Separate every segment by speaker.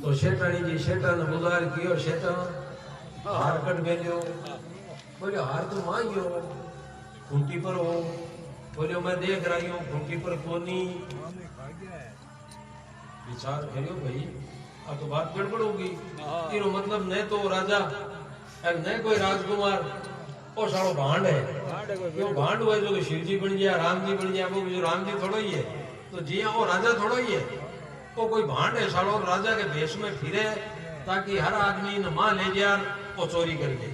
Speaker 1: तो शेटानी जी शेटा ने बुलार कियो शेटा हार कट मेल्यो बोले हार तो मांगियो खूंटी पर हो बोले मैं देख रही हूँ खूंटी पर कोनी विचार करियो भाई अब तो बात गड़बड़ होगी तीनों मतलब न तो राजा और न कोई राजकुमार और सालो भांड है क्यों भांड हुआ जो शिव जी बन गया राम जी बन गया वो जो राम जी थोड़ा ही है तो जी वो राजा थोड़ा ही है वो कोई भांड है सालो राजा के भेष में फिरे ताकि हर आदमी न मां ले जाए वो चोरी कर ले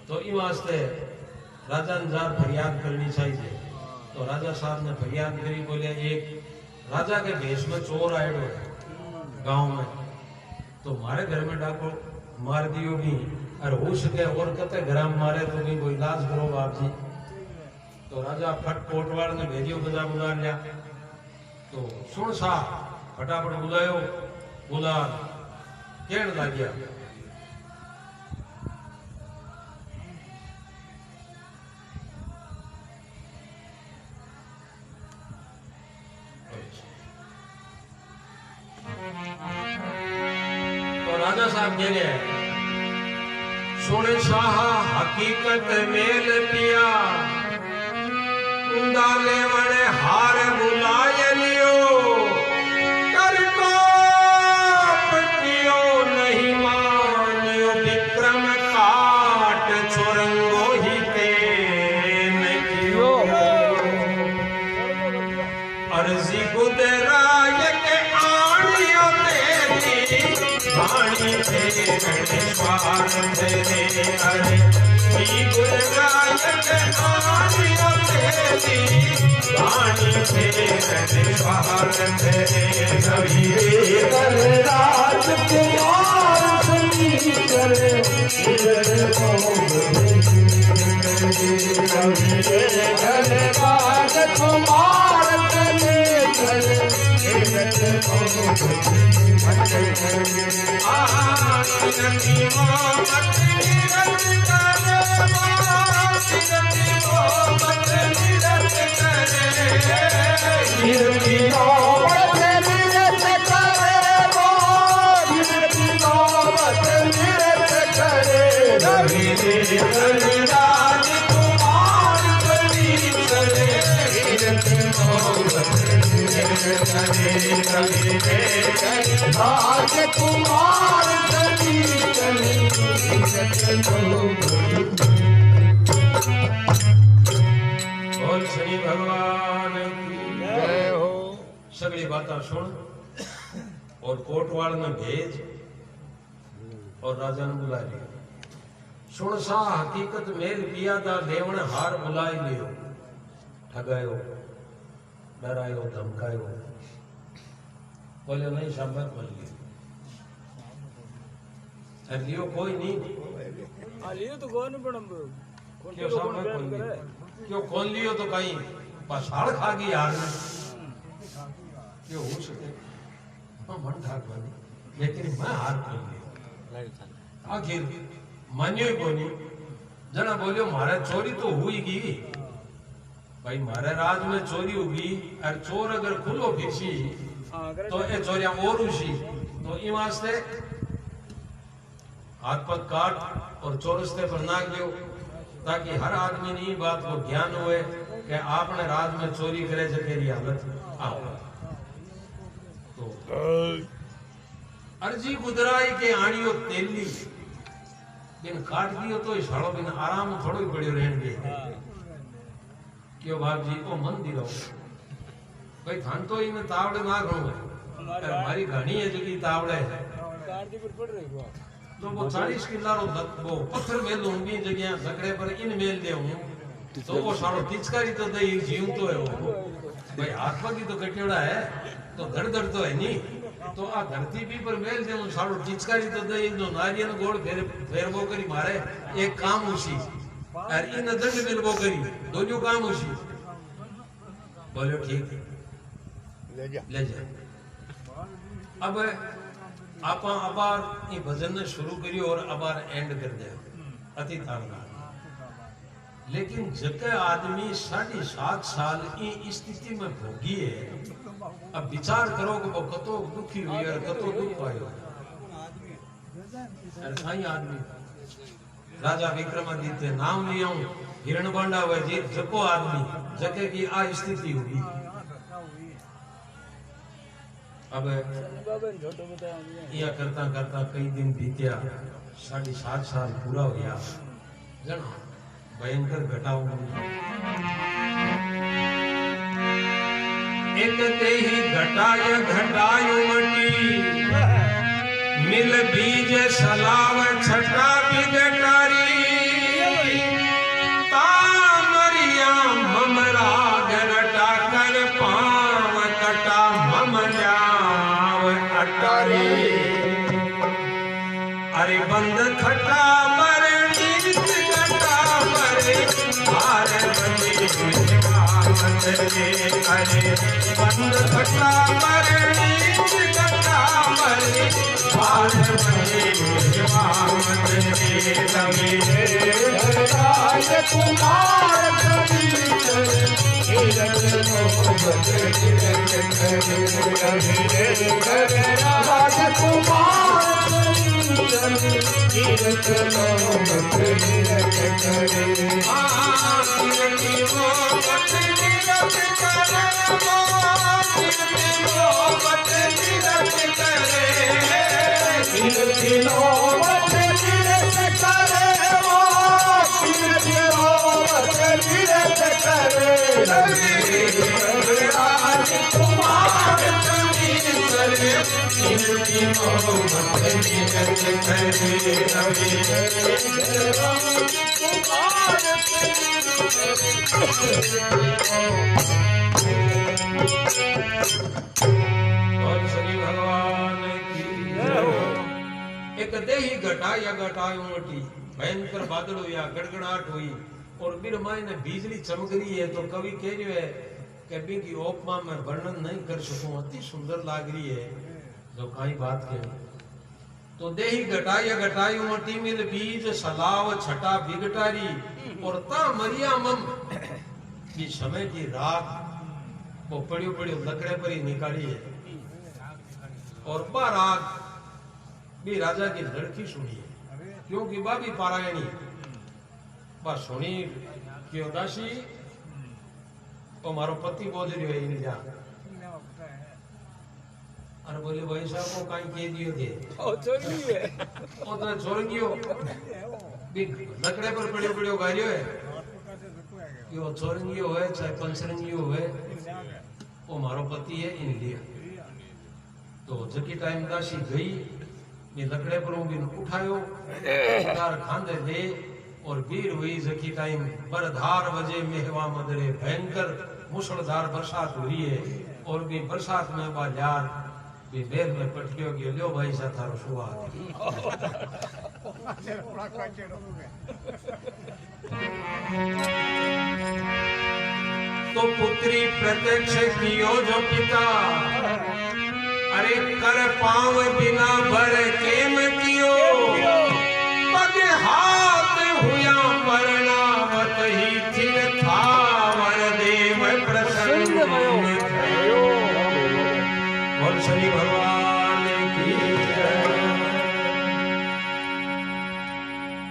Speaker 1: तो इस वास्ते राजा ने जार फरियाद करनी चाहिए तो राजा साहब ने फरियाद करी बोले एक राजा के भेष में चोर आयो है गांव में तो मारे घर में डाको मार दियो भी और हो सके और कते ग्राम मारे तो भी कोई इलाज करो बाप जी तो राजा फट कोटवाड़ ने भेजियो बजा बुला लिया तो सुन सा फटाफट बुलायो बुला कहन लग गया तो राजा साहब कह रहे सुन शाह हकीकत मेल पिया डाले वणे हार बुलाए लियो कर को पतियो नहीं मानियो विक्रम काट चोरंगो ही ते कियो अर्जी गुदराय के आनियो तेरी वाणी तेरे स्वार्थ तेरे अरे गुदराय के आनियो वाणी तेरे स्वार्थ तेरे कबीरे कर राजकुमार सुनी करे कबीरे कर राजकुमार सुनी करे राजकुमार बोल श्री भगवान की जय हो। सगली बातें सुन और कोटवाड़ में भेज और राजा ने बुला लिया सुन सा हकीकत मेल पिया दा देवण हार बुलाई लियो ठगायो डरायो धमकायो बोले नहीं शाबाश बोल लियो कोई नहीं
Speaker 2: लियो तो कौन पड़म
Speaker 1: क्यों शाबाश बोल क्यों कौन लियो तो कहीं पछाड़ खा गई यार क्यों हो सके मन ठाक बनी लेकिन मैं हार खोल लियो आखिर मान्यो ही कोनी जना बोलियो मारे चोरी तो हुई की भाई मारे राज में चोरी होगी और चोर अगर खुलो फिरसी तो ये चोरिया और उसी तो इन वास्ते हाथ पग काट और चौरस्ते पर नाग लियो ताकि हर आदमी ने बात को ज्ञान हुए कि आपने राज में चोरी करे जकेरी हालत आओ तो अर्जी गुदराई के आड़ियो तेली बिन काट दियो तो इशारो बिन आराम थोड़ो ही पड़ियो रहेंगे क्यों बाप जी को मन दी रहो भाई थान तो इनमें तावड़े ना करो हमारी घनी है जो की तावड़े है तो वो 40 किला वो पत्थर मेल लूंगी जगह झगड़े पर इन मेल दे तो वो सारो तिचकारी तो दे जीव तो है वो भाई हाथ की तो कटियोड़ा है तो धड़ धड़ तो है नहीं तो आ धरती भी पर मेल दे सारो तिचकारी तो दे जो नारियल गोड़ फेरबो करी मारे एक काम उसी और इन दंड मिलबो करी दोनों काम उसी बोलो ठीक ले जा अब आप अबार ये भजन ने शुरू करियो और अबार एंड कर दे अति तारदार। लेकिन जके आदमी 7.5 साल की स्थिति में भोगी है, अब विचार करो कि वो कतो दुखी हुई और कतो दुख पायो। साई आदमी राजा विक्रमादित्य नाम लिया हिरणबांडा हुए जी जको आदमी जके की आ स्थिति होगी। अब यह करता करता कई दिन बीत्या, 7.5 साल पूरा हो गया। जन भयंकर घटाओ एक ते ही घटाय घटायो मटी, मिल बीज सलाव छटा बिगटारी, तामरिया ममरा गरटा कर पाव कटा मम जाव अटारी। अरे बंद खटा पर नीत कटा पर भार बंदी कामत रे। अरे बंद खटा पर नीत कटा पर भार बंदी कामत रे। रवि राजकुमार एक देही घटा या घटायो मोटी, भयंकर बादल हुआ, गड़गड़ाहट हुई और बिरमाई ने बिजली चमक रही है। तो कवि कह रहे है कभी की उपमा में वर्णन नहीं कर सकूं, अति सुंदर लाग रही है जो कई बात के। तो देही घटाया घटायो मोटी, मिल बीज सलाव छटा बिगटारी, और ता मरिया मम की समय की रात वो पड़ियो पड़ियो लकड़े पर ही निकाली है। और बार आग भी राजा की लड़की सुनी है, क्योंकि बाबी पारायणी बस सुनी क्यों दासी तो मारो पति बोल रही है इन जा। अरे बोले भाई साहब को कहीं कह दियो थे
Speaker 2: ओ चोरी है
Speaker 1: ओ तो चोरंगियो भी लकड़े पर पड़ियो पड़ियो गारियो है, यो चोरंगियो है चाहे पंचरंगियो है, वो मारो पति है इन लिया। तो जकी टाइम दासी गई ये लकड़े पर भी उठायो तार खांदे दे और वीर हुई जकी टाइम बरधार बजे मेहवा मदरे, भयंकर मुसलधार बरसात हो रही है। और भी बरसात में बाजार भी बेर में पटकियो गयो, लो भाई सा थारो सुवा। तो पुत्री प्रत्यक्ष कियो जो पिता, अरे कर पांव बिना भर केम कियो, पग हाथ हुआ परणावत ही थिर था वर देव प्रसन्न। और शनि भगवान की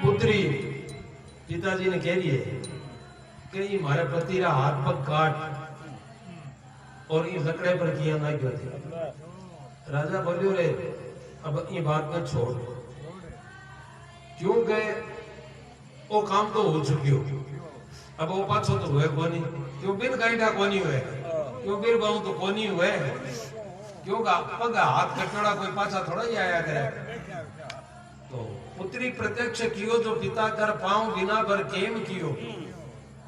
Speaker 1: पुत्री पिताजी ने कह दिए कि हमारे पति रा हाथ पग काट और इस लकड़े पर किया ना क्यों थे। राजा बोलियो रे अब ये बात में छोड़, क्यों गए वो काम तो हो चुकियो, अब वो पाछो तो हुए कोनी, क्यों बिन गाइडा कोनी हुए, क्यों बिर बाहू तो कोनी हुए, क्यों पग हाथ कटड़ा कोई पाछा थोड़ा ही आया करे। तो पुत्री प्रत्यक्ष कियो जो पिता कर पाऊं बिना भर केम कियो।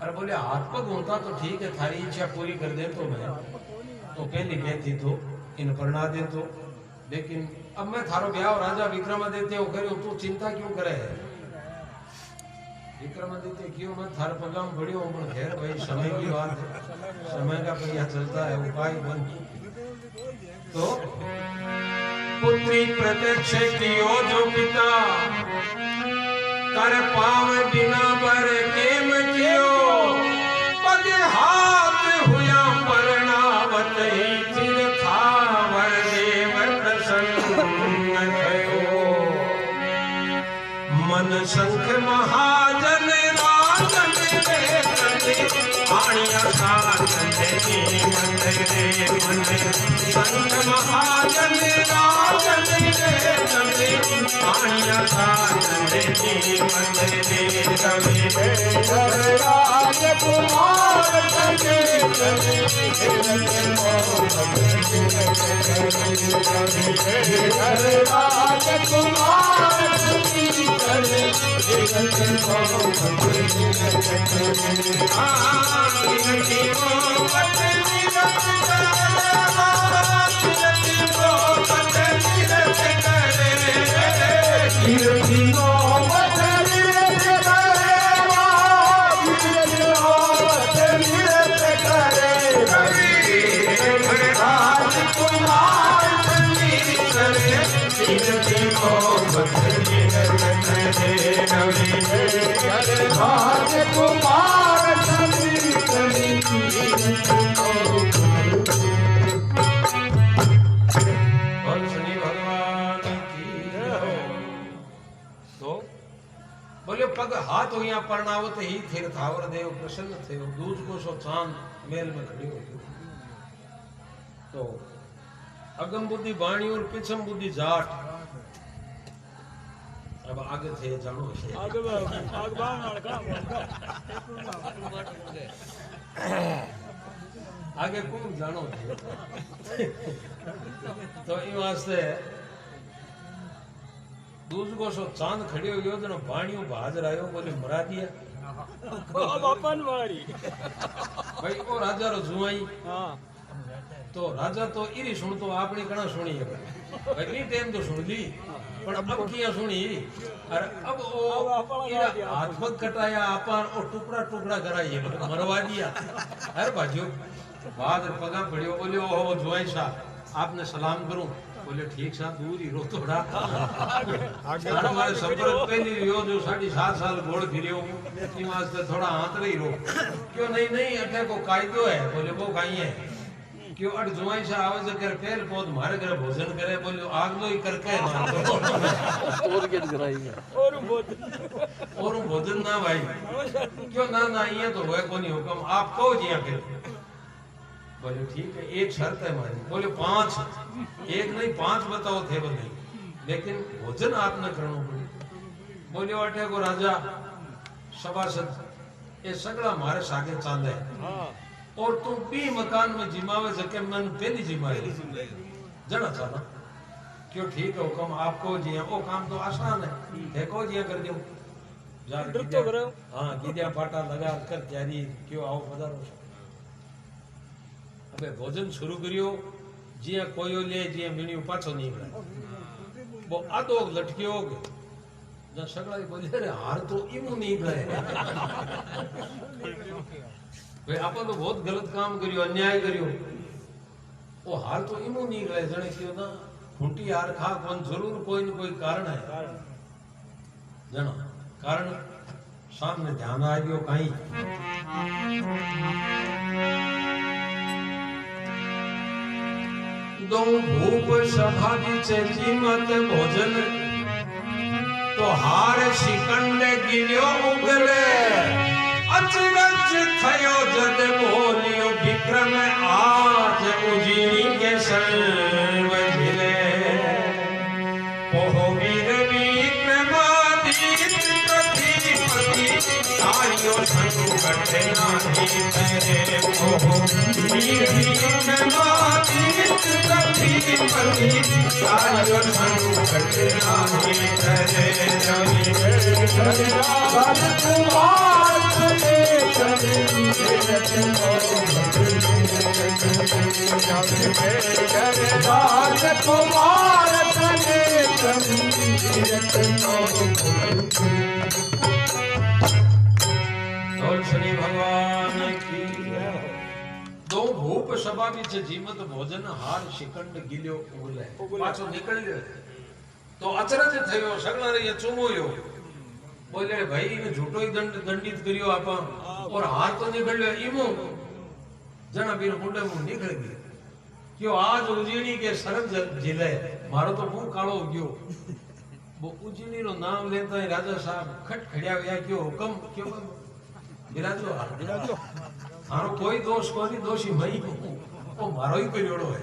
Speaker 1: अरे बोले हाथ पग होता तो ठीक है, थारी इच्छा पूरी कर दे तो मैं तो पहले कहती तो इन परना दे तो, लेकिन अब मैं थारो ब्याह राजा विक्रमादित्य हो करियो, तू चिंता क्यों करे। विक्रमादित्य क्यों मैं थार पगाम बढ़ियो हूं, पर खैर भाई समय की बात है, समय का पहिया चलता है, उपाय बन। तो पुत्री प्रत्यक्ष कियो जो पिता कर पाव बिना बर केम कियो पग हाथ हुआ परणावत ही चिर था वर देव प्रसन्न थयो मन शंख महाजन राजन रे कले आणिया साजन रे मन रे मन शंख महाजन राजन रे कले आणिया साजन रे मन रे रवि राज कुमार कले कले राज कुमार बोले पग हाथ हो यहाँ परणावत ही थिर थावर देव प्रसन्न थे दूज को सो चांद मेल में खड़ी हो तो अगम बुद्धि बाणी और पिछम बुद्धि जाट अब आगे थे जानो
Speaker 2: आगे बाण
Speaker 1: आगे कौन जानो तो इन वास्ते दूज को सो चांद खड़ी हो गयो जनो बाणियों बाज रायो बोले मरा दिया
Speaker 2: बापन मारी
Speaker 1: भाई ओ राजा रो जुआई
Speaker 2: हां
Speaker 1: तो राजा तो इरी सुन तो आपने कणा सुनी है भाई नी टाइम तो सुन ली पण अब किया सुनी और अब ओ हाथ पग कटाया आपन ओ टुकड़ा टुकड़ा कराई मरवा दिया अरे बाजू बाद पगा पड़ियो बोले ओ जुआई साहब आपने सलाम करूं बोले ठीक सा दूर ही रो थोड़ा हमारे संपर्क पहली रियो जो 7.5 साल घोड़ फिरियो की वास्ते थोड़ा हाथ रही रो क्यों नहीं अटे को कायदो है बोले वो काई है क्यों अट जुआई से आवे से कर पहल पौध मारे करे भोजन करे बोले आग लो ही करके
Speaker 3: और के कराई
Speaker 1: और भोजन ना भाई क्यों ना ये तो होए कोनी हुक्म आप कहो जिया के बोले ठीक है एक शर्त है हमारी बोले 5 एक नहीं 5 बताओ थे बोले लेकिन भोजन आपने करना पड़े बोले अटे को राजा सभासद ये सगड़ा हमारे सागे चांदे और तुम भी मकान में जिमावे सके मन पहली जिमाए जना चाहना क्यों ठीक है हुक्म आपको जिया वो काम तो आसान है देखो जिया कर दियो जा
Speaker 2: तो करो
Speaker 1: हां गिद्या पाटा लगा कर तैयारी क्यों आओ पधारो अबे भोजन शुरू करियो जिया कोयो ले जिया मिनियो पाछो निकले वो आधो लटकियो जब सगड़ा बोले रे हार तो इमु निकले भाई आपन तो बहुत गलत काम करियो अन्याय करियो वो हार तो इमु निकले जने क्यों ना खूंटी हार खा कौन जरूर कोई न कोई कारण है जानो कारण सामने ध्यान आ गयो कहीं दो भूप सभा जीमत भोजन तो हार शिकंड गिरियो उगले अचरज थयो जद बोलियो विक्रम आज उजीनी के सर्व झिले ओहो वीर विक्रमादित्य प्रतिपति आयो संकट नाही तेरे ओहो वीर विक्रमादित्य प्रतिपति आयो संकट नाही तेरे रवि राजकुमार राजकुमार शनि भगवान की दो ભૂપ સ્વભાવી છે જીમત ભોજન હાર શિખંડ ગિલ્યો ઉગલે પાછો નીકળ્યો તો અચરજ થયો સગલા રે ચુમોયો બોલે ભાઈ ને झूठो दंडित કર્યો આપા और हार तो निकळ્યો ઈમો જણા બીર મુંડે મુ નીકળી ગયો क्यों आज उजीनी के सरग जिले मारो तो मुंह कालो गयो वो उजीनी रो नाम लेता है राजा साहब खटखड़िया गया क्यों हुकम क्यों बिराजो हारो कोई दोष कोनी दोषी मई ओ मारो ही कर्योड़ो है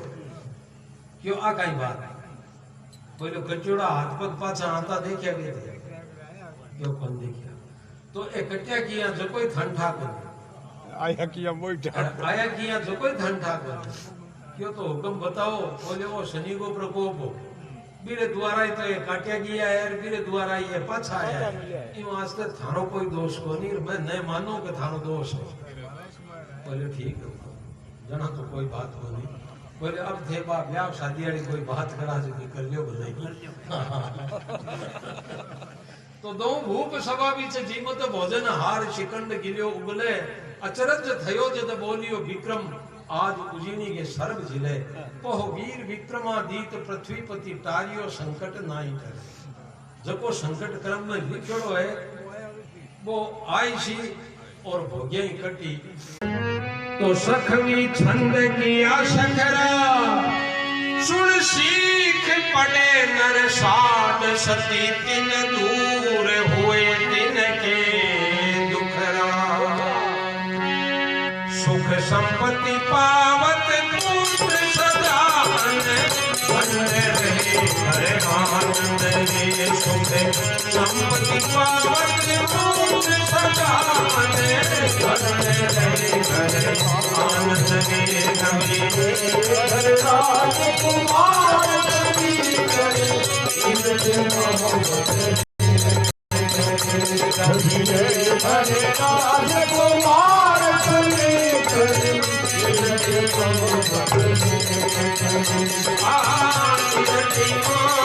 Speaker 1: क्यों आ काई बात बोलो कचोड़ा हाथ पग पाछा आता देख्या गया क्यों कौन देखिया तो ए कट्या किया जो कोई धन ठाकर
Speaker 2: आया किया
Speaker 1: जो कोई धन ठाकर क्यों तो हुक्म बताओ बोले वो शनि को प्रकोप हो बीरे द्वारा ही तो ये काटिया गया है बीरे द्वारा ये पाछा आया इन वास्ते थारो कोई दोष को नहीं मैं नहीं मानू कि थारो दोष है बोले ठीक है जना तो कोई बात को नहीं बोले अब थे बाप ब्याह शादी वाली कोई बात करा जो कर लियो बोलेगी तो दो भूप सभा बीच जीमत भोजन हार शिखंड गिल्यो उगले अचरज थयो जद बोलियो विक्रम आज उजीनी के सर्व जिले पोह वीर विक्रमादित पृथ्वीपति टारियो संकट नाई करे जको संकट क्रम में लिखियो है वो आई सी और भोग्या कटी तो सखवी छंद किया सखरा सुन सीख पड़े नर साध सती तिन दूर हुए तिन के दुखरा सुख संपत्ति पावत पुत्र सदान बन रहे हरे आनंद रे सुख संपत्ति पावत पुत्र सदान बन रहे हरे आनंद रे कवि हरे राजकुमार कवि करे इंद्र हरे राजकुमार कवि